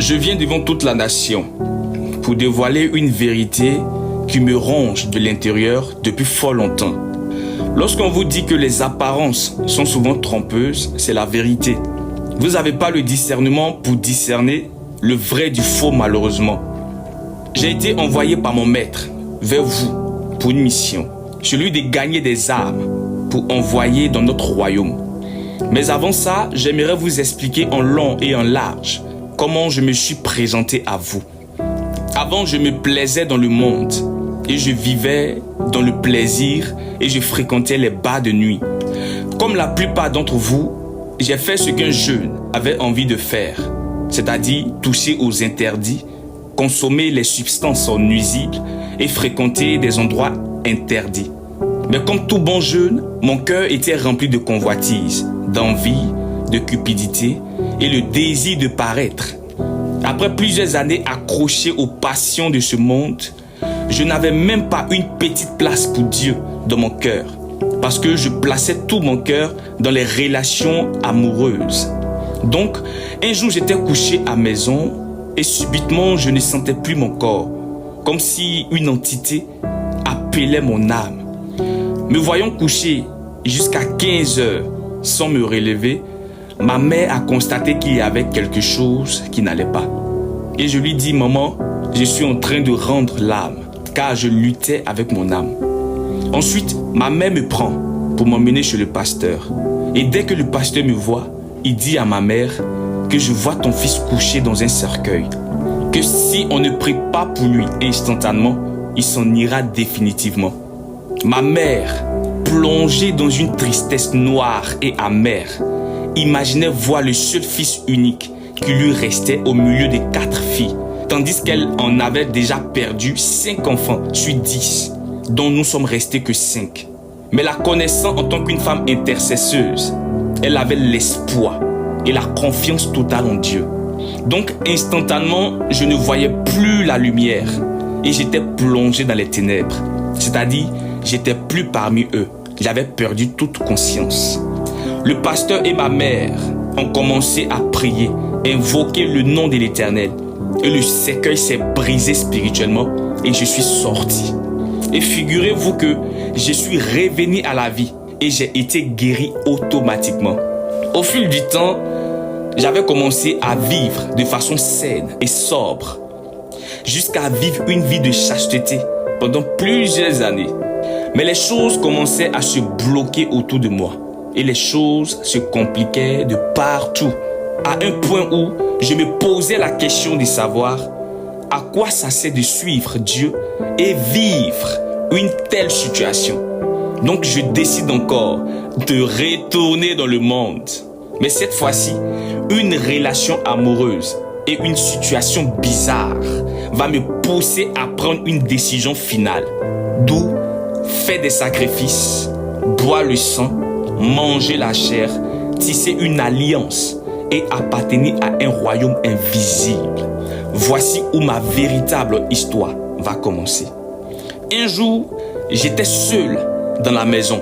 Je viens devant toute la nation pour dévoiler une vérité qui me ronge de l'intérieur depuis fort longtemps. Lorsqu'on vous dit que les apparences sont souvent trompeuses, c'est la vérité. Vous n'avez pas le discernement pour discerner le vrai du faux malheureusement. J'ai été envoyé par mon maître vers vous pour une mission, celui de gagner des âmes pour envoyer dans notre royaume. Mais avant ça, j'aimerais vous expliquer en long et en large comment je me suis présenté à vous. Avant, je me plaisais dans le monde et je vivais dans le plaisir et je fréquentais les bars de nuit. Comme la plupart d'entre vous, j'ai fait ce qu'un jeune avait envie de faire, c'est-à-dire toucher aux interdits, consommer les substances nuisibles et fréquenter des endroits interdits. Mais comme tout bon jeune, mon cœur était rempli de convoitise, d'envie, de cupidité et le désir de paraître. Après plusieurs années accroché aux passions de ce monde, je n'avais même pas une petite place pour Dieu dans mon cœur, parce que je plaçais tout mon cœur dans les relations amoureuses. Donc, un jour j'étais couché à la maison et subitement je ne sentais plus mon corps, comme si une entité appelait mon âme. Me voyant couché jusqu'à 15 heures sans me relever, ma mère a constaté qu'il y avait quelque chose qui n'allait pas. Et je lui dis, maman, je suis en train de rendre l'âme, car je luttais avec mon âme. Ensuite, ma mère me prend pour m'emmener chez le pasteur. Et dès que le pasteur me voit, il dit à ma mère que je vois ton fils couché dans un cercueil, que si on ne prie pas pour lui instantanément, il s'en ira définitivement. Ma mère, plongée dans une tristesse noire et amère, imaginait voir le seul fils unique qui lui restait au milieu de 4 filles, tandis qu'elle en avait déjà perdu 5 enfants sur 10, dont nous sommes restés que 5. Mais la connaissant en tant qu'une femme intercesseuse, elle avait l'espoir et la confiance totale en Dieu. Donc instantanément, je ne voyais plus la lumière et j'étais plongé dans les ténèbres. C'est-à-dire, j'étais plus parmi eux. J'avais perdu toute conscience. Le pasteur et ma mère ont commencé à prier, invoquer le nom de l'Éternel. Et le cercueil s'est brisé spirituellement et je suis sorti. Et figurez-vous que je suis revenu à la vie et j'ai été guéri automatiquement. Au fil du temps, j'avais commencé à vivre de façon saine et sobre, jusqu'à vivre une vie de chasteté pendant plusieurs années. Mais les choses commençaient à se bloquer autour de moi et les choses se compliquaient de partout, à un point où je me posais la question de savoir à quoi ça sert de suivre Dieu et vivre une telle situation. Donc je décide encore de retourner dans le monde. Mais cette fois-ci, une relation amoureuse et une situation bizarre va me pousser à prendre une décision finale. D'où faire des sacrifices, boire le sang, manger la chair, tisser une alliance et appartenir à un royaume invisible. Voici où ma véritable histoire va commencer. Un jour, j'étais seul dans la maison,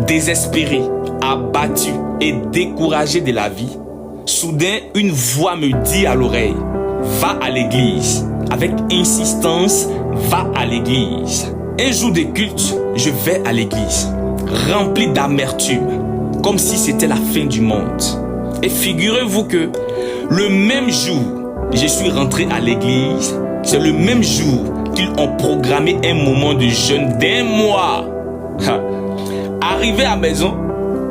désespéré, abattu et découragé de la vie. Soudain, une voix me dit à l'oreille, « Va à l'église. » Avec insistance, « Va à l'église. » Un jour de culte, je vais à l'église, rempli d'amertume, comme si c'était la fin du monde. Et figurez-vous que le même jour, je suis rentré à l'église, c'est le même jour qu'ils ont programmé un moment de jeûne d'1 mois. Arrivé à la maison,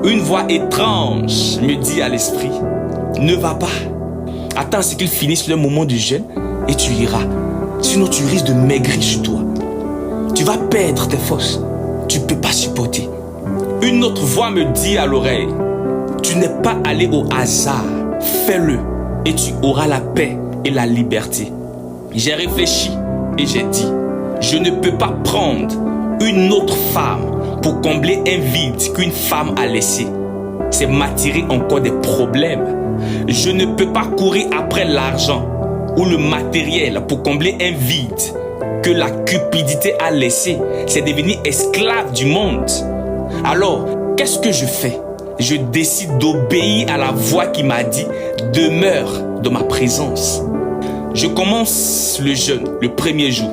une voix étrange me dit à l'esprit, « Ne va pas. Attends à ce qu'ils finissent le moment de jeûne et tu iras. Sinon tu risques de maigrir sur toi. Tu vas perdre tes forces. Tu ne peux pas supporter. » Une autre voix me dit à l'oreille, « Tu n'es pas allé au hasard. Fais-le et tu auras la paix et la liberté. » J'ai réfléchi et j'ai dit, « Je ne peux pas prendre une autre femme pour combler un vide qu'une femme a laissé. C'est m'attirer encore des problèmes. Je ne peux pas courir après l'argent ou le matériel pour combler un vide que la cupidité a laissé. C'est devenir esclave du monde. Alors, qu'est-ce que je fais? Je décide d'obéir à la voix qui m'a dit « Demeure dans ma présence. » Je commence le jeûne le premier jour.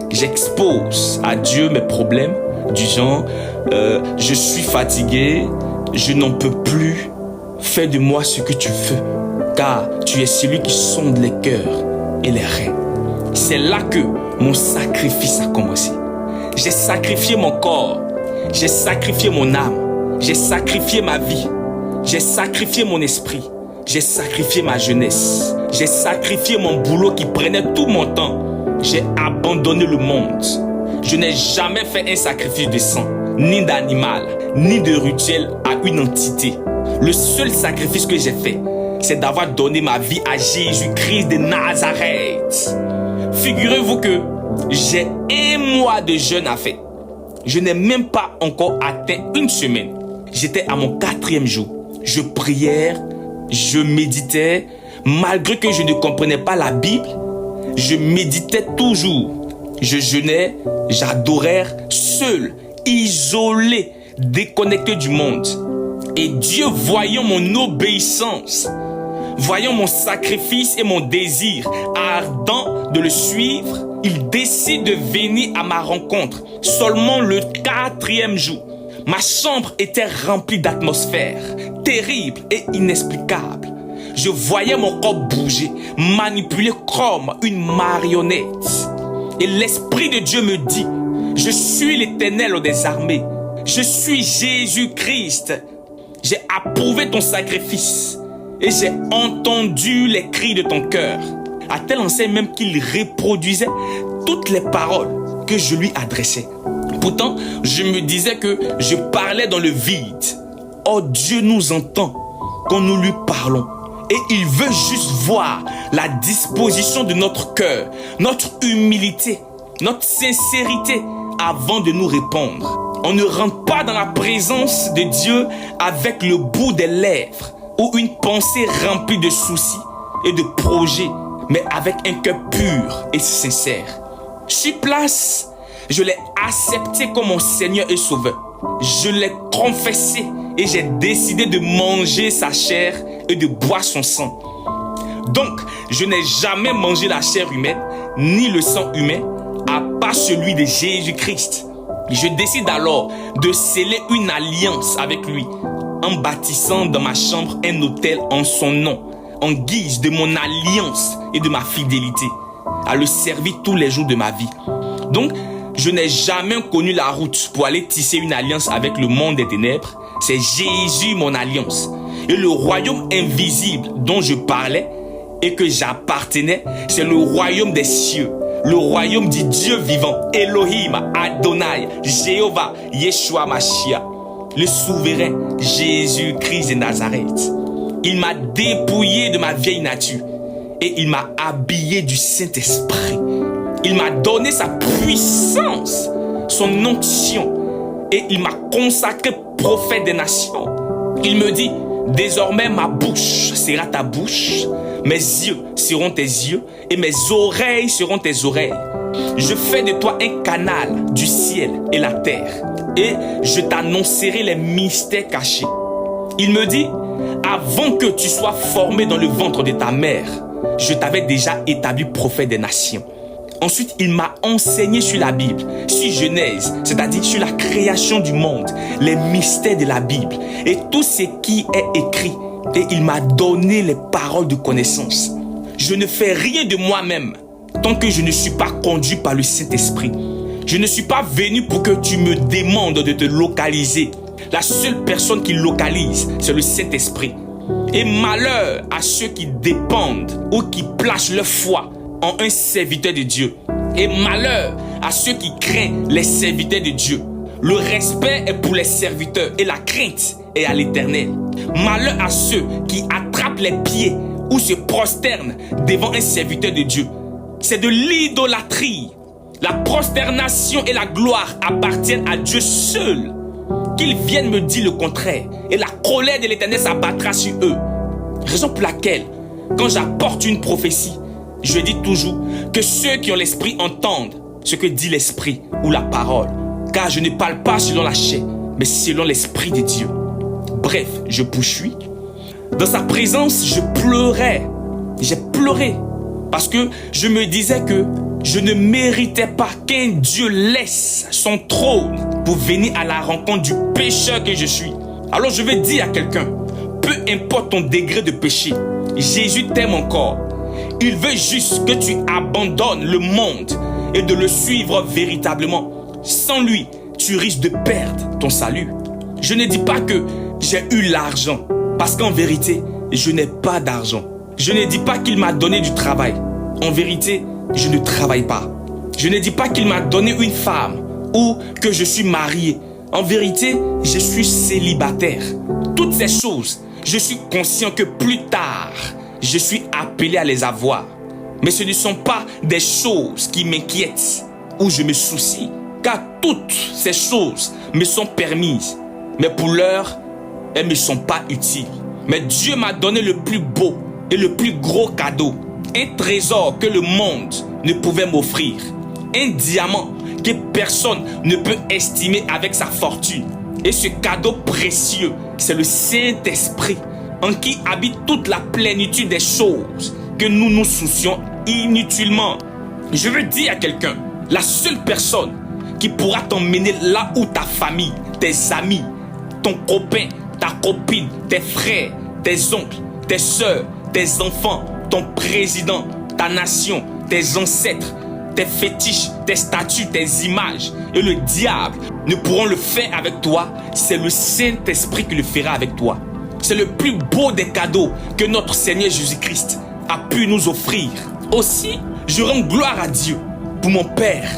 J'expose à Dieu mes problèmes du genre je suis fatigué, je n'en peux plus. Fais de moi ce que tu veux, car tu es celui qui sonde les cœurs et les reins. C'est là que mon sacrifice a commencé. J'ai sacrifié mon corps, j'ai sacrifié mon âme, j'ai sacrifié ma vie, j'ai sacrifié mon esprit, j'ai sacrifié ma jeunesse, j'ai sacrifié mon boulot qui prenait tout mon temps. J'ai abandonné le monde. Je n'ai jamais fait un sacrifice de sang, ni d'animal, ni de rituel à une entité. Le seul sacrifice que j'ai fait, c'est d'avoir donné ma vie à Jésus-Christ de Nazareth. Figurez-vous que j'ai 1 mois de jeûne à faire. Je n'ai même pas encore atteint une semaine. J'étais à mon 4e jour. Je priais, je méditais. Malgré que je ne comprenais pas la Bible, je méditais toujours. Je jeûnais, j'adorais seul, isolé, déconnecté du monde. Et Dieu, voyant mon obéissance, voyant mon sacrifice et mon désir ardent de le suivre, il décide de venir à ma rencontre seulement le 4e jour. Ma chambre était remplie d'atmosphère terrible et inexplicable. Je voyais mon corps bouger, manipulé comme une marionnette. Et l'Esprit de Dieu me dit, je suis l'Éternel des armées. Je suis Jésus-Christ. J'ai approuvé ton sacrifice et j'ai entendu les cris de ton cœur. À tel enseigne même qu'il reproduisait toutes les paroles que je lui adressais. Pourtant, je me disais que je parlais dans le vide. Oh, Dieu nous entend quand nous lui parlons. Et il veut juste voir la disposition de notre cœur, notre humilité, notre sincérité avant de nous répondre. On ne rentre pas dans la présence de Dieu avec le bout des lèvres ou une pensée remplie de soucis et de projets, mais avec un cœur pur et sincère. Sur place, je l'ai accepté comme mon Seigneur et Sauveur. Je l'ai confessé et j'ai décidé de manger sa chair et de boire son sang. Donc, je n'ai jamais mangé la chair humaine, ni le sang humain, à part celui de Jésus-Christ. Je décide alors de sceller une alliance avec lui, en bâtissant dans ma chambre un autel en son nom, en guise de mon alliance et de ma fidélité, à le servir tous les jours de ma vie. Donc, je n'ai jamais connu la route pour aller tisser une alliance avec le monde des ténèbres. C'est Jésus mon alliance. Et le royaume invisible dont je parlais et que j'appartenais, c'est le royaume des cieux. Le royaume du Dieu vivant, Elohim, Adonai, Jéhovah, Yeshua Mashiach, le souverain Jésus-Christ de Nazareth. Il m'a dépouillé de ma vieille nature et il m'a habillé du Saint-Esprit. Il m'a donné sa puissance, son onction, et il m'a consacré prophète des nations. Il me dit, désormais ma bouche sera ta bouche, mes yeux seront tes yeux, et mes oreilles seront tes oreilles. Je fais de toi un canal du ciel et la terre, et je t'annoncerai les mystères cachés. Il me dit, avant que tu sois formé dans le ventre de ta mère, je t'avais déjà établi prophète des nations. Ensuite, il m'a enseigné sur la Bible, sur Genèse, c'est-à-dire sur la création du monde, les mystères de la Bible et tout ce qui est écrit. Et il m'a donné les paroles de connaissance. Je ne fais rien de moi-même tant que je ne suis pas conduit par le Saint-Esprit. Je ne suis pas venu pour que tu me demandes de te localiser. La seule personne qui localise, c'est le Saint-Esprit. Et malheur à ceux qui dépendent ou qui placent leur foi en un serviteur de Dieu. Et malheur à ceux qui craignent les serviteurs de Dieu. Le respect est pour les serviteurs et la crainte est à l'Éternel. Malheur à ceux qui attrapent les pieds ou se prosternent devant un serviteur de Dieu. C'est de l'idolâtrie. La prosternation et la gloire appartiennent à Dieu seul. Qu'ils viennent me dire le contraire et la colère de l'Éternel s'abattra sur eux. Raison pour laquelle, quand j'apporte une prophétie, je dis toujours que ceux qui ont l'esprit entendent ce que dit l'esprit ou la parole. Car je ne parle pas selon la chair, mais selon l'esprit de Dieu. Bref, je poursuis. Dans sa présence, je pleurais. J'ai pleuré Parce que je me disais que je ne méritais pas qu'un Dieu laisse son trône pour venir à la rencontre du pécheur que je suis. Alors je vais dire à quelqu'un, peu importe ton degré de péché, Jésus t'aime encore. Il veut juste que tu abandonnes le monde et de le suivre véritablement. Sans lui, tu risques de perdre ton salut. Je ne dis pas que j'ai eu l'argent, parce qu'en vérité, je n'ai pas d'argent. Je ne dis pas qu'il m'a donné du travail. En vérité, je ne travaille pas. Je ne dis pas qu'il m'a donné une femme ou que je suis marié. En vérité, je suis célibataire. Toutes ces choses, je suis conscient que plus tard, je suis appelé à les avoir. Mais ce ne sont pas des choses qui m'inquiètent ou je me soucie, car toutes ces choses me sont permises. Mais pour l'heure, elles ne me sont pas utiles. Mais Dieu m'a donné le plus beau et le plus gros cadeau. Un trésor que le monde ne pouvait m'offrir. Un diamant que personne ne peut estimer avec sa fortune. Et ce cadeau précieux, c'est le Saint-Esprit, en qui habite toute la plénitude des choses que nous nous soucions inutilement. Je veux dire à quelqu'un, la seule personne qui pourra t'emmener là où ta famille, tes amis, ton copain, ta copine, tes frères, tes oncles, tes soeurs, tes enfants, ton président, ta nation, tes ancêtres, tes fétiches, tes statues, tes images et le diable ne pourront le faire avec toi. C'est le Saint-Esprit qui le fera avec toi. C'est le plus beau des cadeaux que notre Seigneur Jésus-Christ a pu nous offrir. Aussi, je rends gloire à Dieu pour mon Père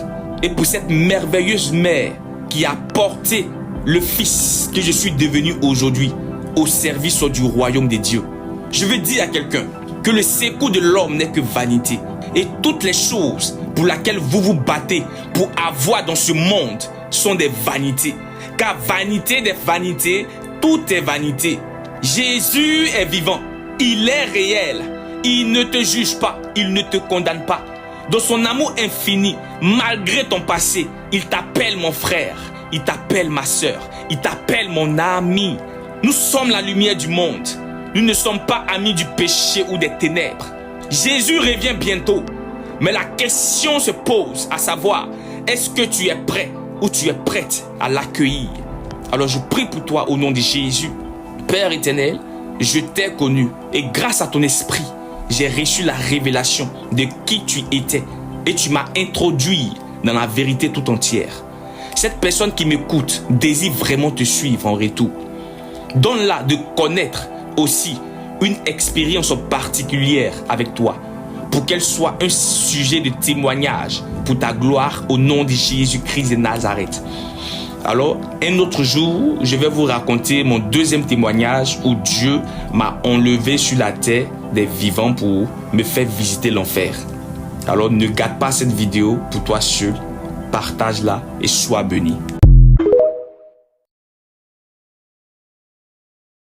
et pour cette merveilleuse mère qui a porté le Fils que je suis devenu aujourd'hui au service du royaume des dieux. Je veux dire à quelqu'un que le secours de l'homme n'est que vanité. Et toutes les choses pour lesquelles vous vous battez pour avoir dans ce monde sont des vanités. Car vanité des vanités, tout est vanité. Jésus est vivant, il est réel, il ne te juge pas, il ne te condamne pas. Dans son amour infini, malgré ton passé, il t'appelle mon frère, il t'appelle ma sœur, il t'appelle mon ami. Nous sommes la lumière du monde. Nous ne sommes pas amis du péché ou des ténèbres. Jésus revient bientôt. Mais la question se pose, à savoir, est-ce que tu es prêt ou tu es prête à l'accueillir? Alors je prie pour toi au nom de Jésus. Père éternel, je t'ai connu et grâce à ton esprit, j'ai reçu la révélation de qui tu étais et tu m'as introduit dans la vérité tout entière. Cette personne qui m'écoute désire vraiment te suivre en retour. Donne-la de connaître aussi une expérience particulière avec toi pour qu'elle soit un sujet de témoignage pour ta gloire au nom de Jésus-Christ de Nazareth. Alors, un autre jour, je vais vous raconter mon deuxième témoignage où Dieu m'a enlevé sur la terre des vivants pour me faire visiter l'enfer. Alors, ne gâte pas cette vidéo pour toi seul, partage-la et sois béni.